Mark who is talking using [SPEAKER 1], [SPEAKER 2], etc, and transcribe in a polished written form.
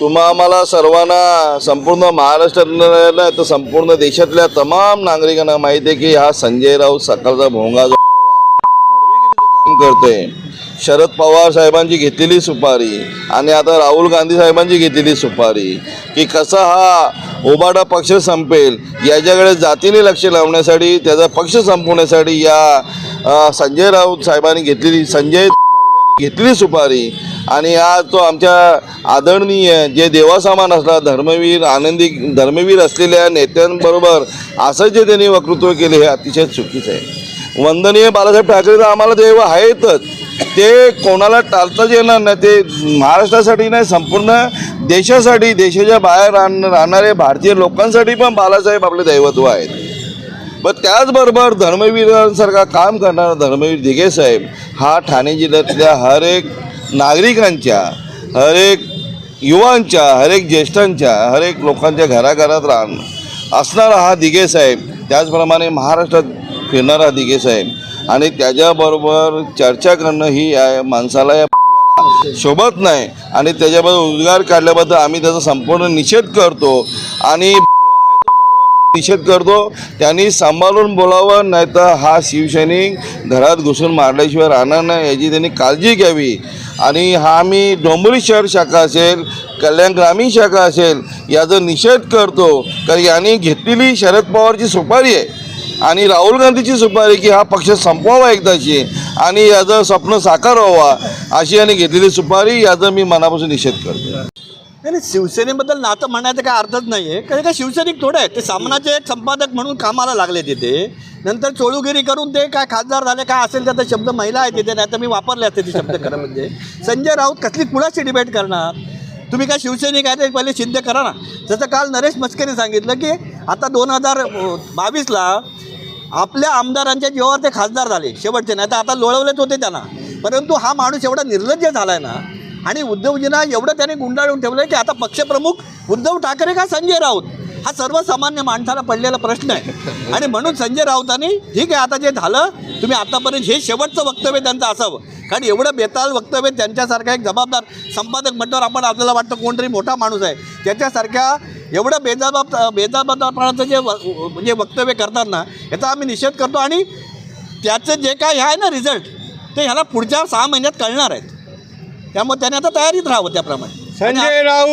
[SPEAKER 1] तुम्हा आम्हाला सर्वांना संपूर्ण महाराष्ट्रातल्या नाही तर संपूर्ण देशातल्या तमाम नागरिकांना माहिती आहे की हा संजय राऊत सकाळचा भोंगा जो काम करतोय, शरद पवार साहेबांची घेतलेली सुपारी आणि आता राहुल गांधी साहेबांची घेतलेली सुपारी की कसा हा ओबाडा पक्ष संपेल याच्याकडे जातीने लक्ष लावण्यासाठी, त्याचा पक्ष संपवण्यासाठी या संजय राऊत साहेबांनी घेतलेली सुपारी आणि आज तो आमच्या आदरणीय जे देवासमान असला धर्मवीर असलेल्या नेत्यांबरोबर असं जे त्यांनी वक्तृत्व केले हे अतिशय चुकीचं आहे. वंदनीय बाळासाहेब ठाकरे तर आम्हाला देव आहेतच, ते कोणाला टाळताच येणार नाही. ते महाराष्ट्रासाठी नाही संपूर्ण देशासाठी, देशाच्या बाहेर राहणारे भारतीय लोकांसाठी पण बाळासाहेब आपले दैवत्व आहेत. पण त्याचबरोबर धर्मवीरांसारखा काम करणारा धर्मवीर दिघे साहेब हा ठाणे जिल्ह्यातल्या हर एक नागरिकांच्या, हर एक युवांच्या, हर एक ज्येष्ठांच्या, हर एक लोकांच्या घराघरात असणारा हा दिघे साहेब, त्याचप्रमाणे महाराष्ट्रात फिरणारा दिघे साहेब आणि त्याच्याबरोबर चर्चा करणं ही या माणसाला या शोभत नाही आणि त्याच्याबद्दल उद्गार काढल्याबद्दल आम्ही त्याचा संपूर्ण निषेध करतो आणि निषेध करतो. त्यांनी सांभाळून बोलावं, नाही तर हा शिवसैनिक घरात घुसून मारल्याशिवाय राहणार नाही याची त्यांनी काळजी घ्यावी. आणि हा आम्ही डोंबिवली शहर शाखा असेल, कल्याण ग्रामीण शाखा असेल याचा निषेध करतो. कारण यांनी घेतलेली शरद पवारची सुपारी आहे आणि राहुल गांधीची सुपारी की हा पक्ष संपवावा एकदाची आणि याचं स्वप्न साकार व्हावा अशी यांनी घेतलेली सुपारी, याचा मी मनापासून निषेध करतो.
[SPEAKER 2] नाही, शिवसेनेबद्दल नातं म्हणायचं काय अर्थच नाही आहे. कारण काय शिवसैनिक थोडे आहेत, ते सामनाचे एक संपादक म्हणून कामाला लागले तिथे, नंतर चोळूगिरी करून ते काय खासदार झाले, काय असेल त्याचा शब्द महिला आहे तिथे, नाही तर मी वापरले असते ते शब्द खरं म्हणजे. संजय राऊत कसली कुणाशी डिबेट करणार? तुम्ही काय शिवसैनिक आहे ते पहिले शिंदे करा ना. जसं काल नरेश मस्केने सांगितलं की आता 2022ला आपल्या आमदारांच्या जीवावर ते खासदार झाले शेवटचे, नाही तर आता लोळवलेच होते त्यांना. परंतु हा माणूस एवढा निर्लज्ज झाला आहे ना आणि उद्धवजींना एवढं त्याने गुंडाळून ठेवलं की आता पक्षप्रमुख उद्धव ठाकरे का संजय राऊत हा सर्वसामान्य माणसाला पडलेला प्रश्न आहे. आणि म्हणून संजय राऊतांनी ठीक आहे आता जे झालं, तुम्ही आतापर्यंत हे शेवटचं वक्तव्य त्यांचं असावं. कारण एवढं बेताल वक्तव्य त्यांच्यासारखा एक जबाबदार संपादक म्हटल्यावर आपण आपल्याला वाटतं कोणतरी मोठा माणूस आहे, त्याच्यासारख्या एवढं बेजबाबदारपणाचं जे म्हणजे वक्तव्य करतात ना याचा आम्ही निषेध करतो. आणि त्याचं जे काय आहे ना रिझल्ट ते ह्याला पुढच्या 6 महिन्यात कळणार आहेत. त्यामुळे त्याने आता तयारीत राहावं त्याप्रमाणे.
[SPEAKER 3] संजय राऊत